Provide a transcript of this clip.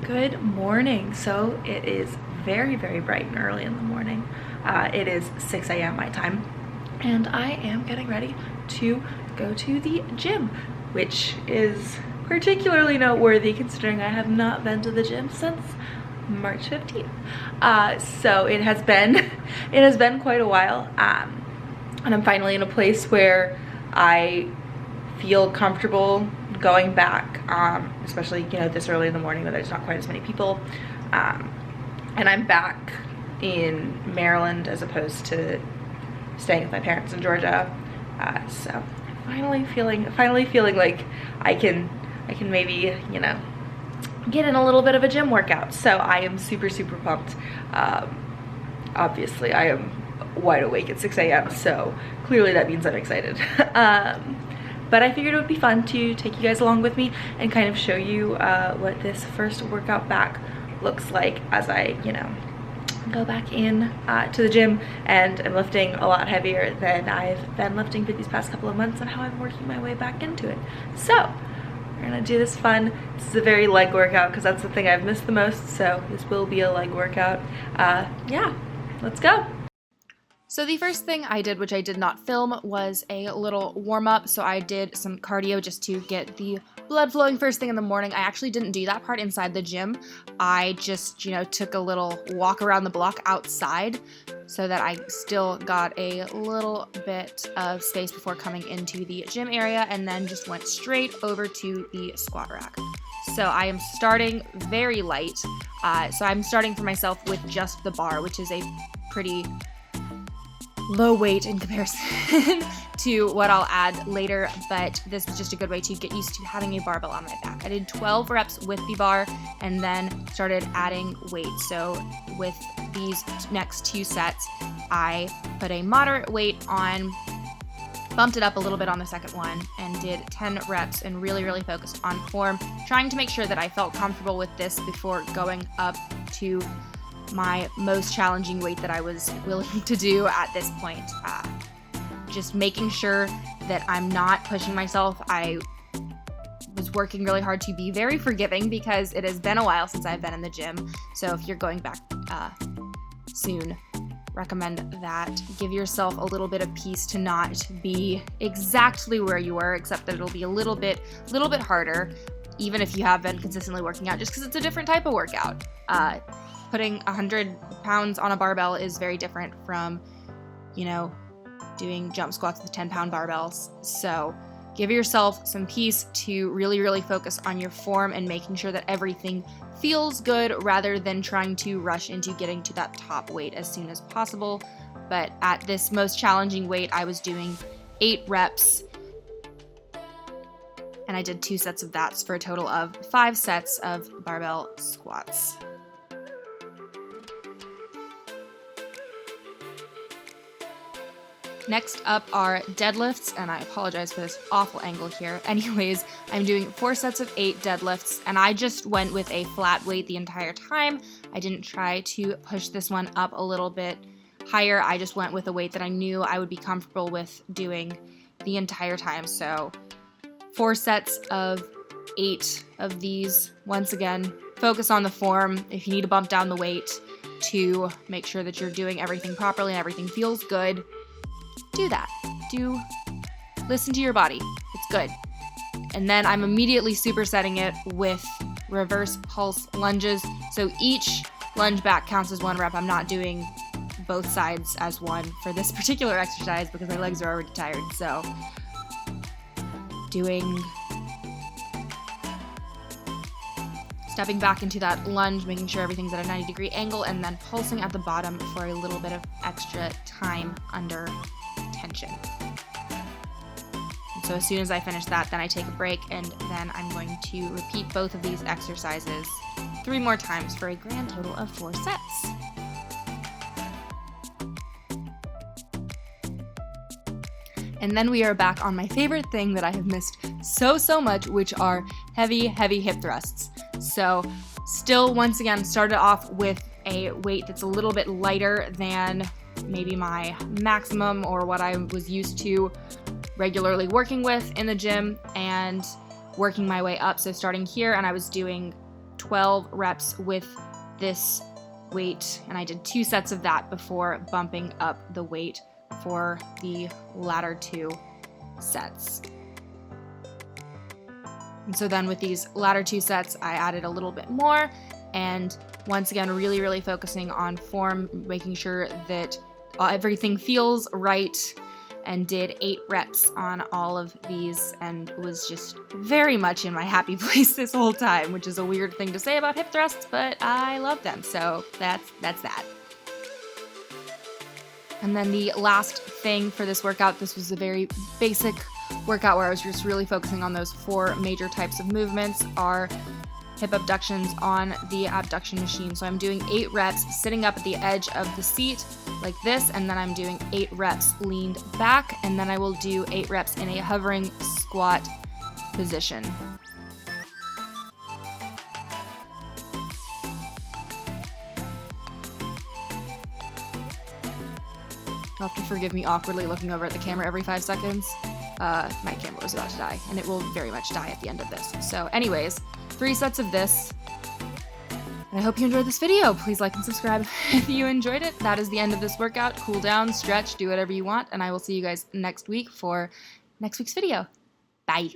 Good morning. So it is very, very bright and early in the morning. It is 6 a.m. my time, and I am getting ready to go to the gym, which is particularly noteworthy considering I have not been to the gym since March 15th. So it has been quite a while, and I'm finally in a place where I feel comfortable going back, especially this early in the morning when there's not quite as many people, and I'm back in Maryland as opposed to staying with my parents in Georgia. So I'm finally feeling like I can maybe get in a little bit of a gym workout. So I am super pumped. Obviously I am wide awake at 6 a.m. so clearly that means I'm excited. But I figured it would be fun to take you guys along with me and kind of show you what this first workout back looks like as I, go back in to the gym and I'm lifting a lot heavier than I've been lifting for these past couple of months and how I'm working my way back into it. So we're gonna do this fun. This is a very leg workout because that's the thing I've missed the most. So this will be a leg workout. Yeah, let's go. So the first thing I did, which I did not film, was a little warm-up. So I did some cardio just to get the blood flowing first thing in the morning. I actually didn't do that part inside the gym. I just, took a little walk around the block outside so that I still got a little bit of space before coming into the gym area, and then just went straight over to the squat rack. So I am starting very light. So I'm starting for myself with just the bar, which is a pretty low weight in comparison to what I'll add later, but this is just a good way to get used to having a barbell on my back. I did 12 reps with the bar and then started adding weight. So with these next two sets, I put a moderate weight on, bumped it up a little bit on the second one, and did 10 reps and really focused on form, trying to make sure that I felt comfortable with this before going up to my most challenging weight that I was willing to do at this point. Just making sure that I'm not pushing myself. I was working really hard to be very forgiving because it has been a while since I've been in the gym. So if you're going back soon, recommend that. Give yourself a little bit of peace to not be exactly where you were, except that it'll be a little bit harder, even if you have been consistently working out, just because it's a different type of workout. Putting 100 pounds on a barbell is very different from, doing jump squats with 10-pound barbells. So give yourself some peace to really focus on your form and making sure that everything feels good rather than trying to rush into getting to that top weight as soon as possible. But at this most challenging weight, I was doing 8 reps and I did 2 sets of that for a total of 5 sets of barbell squats. Next up are deadlifts, and I apologize for this awful angle here. Anyways, I'm doing 4 sets of 8 deadlifts, and I just went with a flat weight the entire time. I didn't try to push this one up a little bit higher. I just went with a weight that I knew I would be comfortable with doing the entire time. So 4 sets of 8 of these. Once again, focus on the form. If you need to bump down the weight to make sure that you're doing everything properly and everything feels good, do that. Listen to your body. It's good. And then I'm immediately supersetting it with reverse pulse lunges. So each lunge back counts as 1 rep. I'm not doing both sides as one for this particular exercise because my legs are already tired. So stepping back into that lunge, making sure everything's at a 90-degree angle, and then pulsing at the bottom for a little bit of extra time under tension. And so as soon as I finish that, then I take a break, and then I'm going to repeat both of these exercises 3 more times for a grand total of 4 sets. And then we are back on my favorite thing that I have missed so much, which are heavy hip thrusts. So still, once again, started off with a weight that's a little bit lighter than maybe my maximum or what I was used to regularly working with in the gym, and working my way up. So starting here, and I was doing 12 reps with this weight, and I did 2 sets of that before bumping up the weight for the latter 2 sets. And so then with these latter 2 sets, I added a little bit more, and once again, really focusing on form, making sure that everything feels right, and did 8 reps on all of these, and was just very much in my happy place this whole time, which is a weird thing to say about hip thrusts, but I love them, so that's that. And then the last thing for this workout, this was a very basic workout where I was just really focusing on those 4 major types of movements, are hip abductions on the abduction machine. So I'm doing 8 reps sitting up at the edge of the seat like this, and then I'm doing 8 reps leaned back, and then I will do 8 reps in a hovering squat position. You'll have to forgive me awkwardly looking over at the camera every 5 seconds. My camera was about to die, and it will very much die at the end of this. So anyways, 3 sets of this. And I hope you enjoyed this video. Please like and subscribe if you enjoyed it. That is the end of this workout. Cool down, stretch, do whatever you want, and I will see you guys next week for next week's video. Bye.